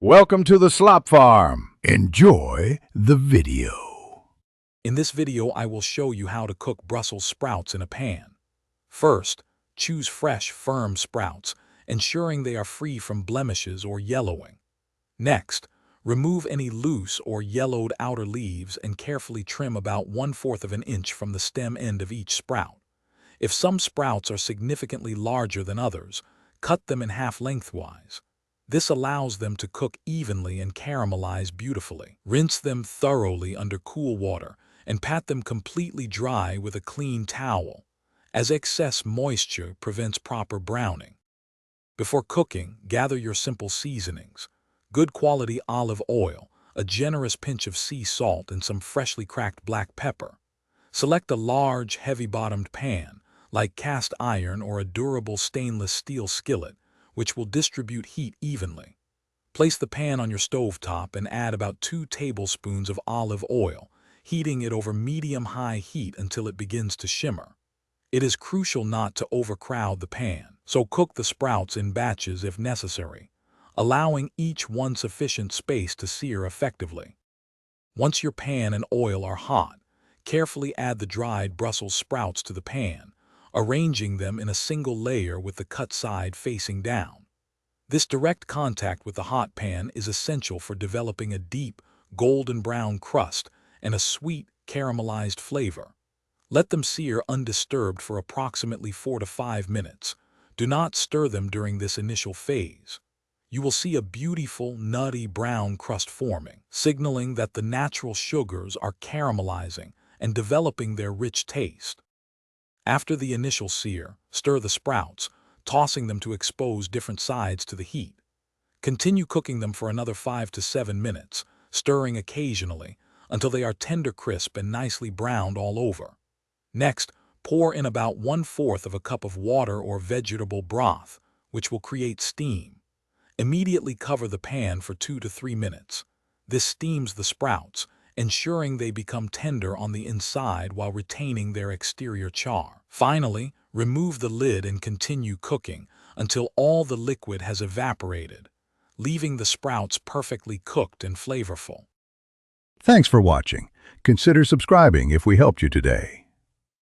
Welcome to the Slop Farm. Enjoy the video. In this video, I will show you how to cook Brussels sprouts in a pan. First, choose fresh, firm sprouts, ensuring they are free from blemishes or yellowing. Next, remove any loose or yellowed outer leaves and carefully trim about 1/4 of an inch from the stem end of each sprout. If some sprouts are significantly larger than others, cut them in half lengthwise. This allows them to cook evenly and caramelize beautifully. Rinse them thoroughly under cool water and pat them completely dry with a clean towel, as excess moisture prevents proper browning. Before cooking, gather your simple seasonings: good quality olive oil, a generous pinch of sea salt, and some freshly cracked black pepper. Select a large, heavy-bottomed pan, like cast iron or a durable stainless steel skillet, which will distribute heat evenly. Place the pan on your stovetop and add about 2 tablespoons of olive oil, heating it over medium-high heat until it begins to shimmer. It is crucial not to overcrowd the pan, so cook the sprouts in batches if necessary, allowing each one sufficient space to sear effectively. Once your pan and oil are hot, carefully add the dried Brussels sprouts to the pan, arranging them in a single layer with the cut side facing down. This direct contact with the hot pan is essential for developing a deep, golden brown crust and a sweet, caramelized flavor. Let them sear undisturbed for approximately 4 to 5 minutes. Do not stir them during this initial phase. You will see a beautiful, nutty brown crust forming, signaling that the natural sugars are caramelizing and developing their rich taste. After the initial sear, stir the sprouts, tossing them to expose different sides to the heat. Continue cooking them for another 5 to 7 minutes, stirring occasionally until they are tender crisp and nicely browned all over. Next, pour in about 1/4 of a cup of water or vegetable broth, which will create steam. Immediately cover the pan for 2 to 3 minutes. This steams the sprouts, ensuring they become tender on the inside while retaining their exterior char. Finally, remove the lid and continue cooking until all the liquid has evaporated, leaving the sprouts perfectly cooked and flavorful. Thanks for watching. Consider subscribing if we helped you today.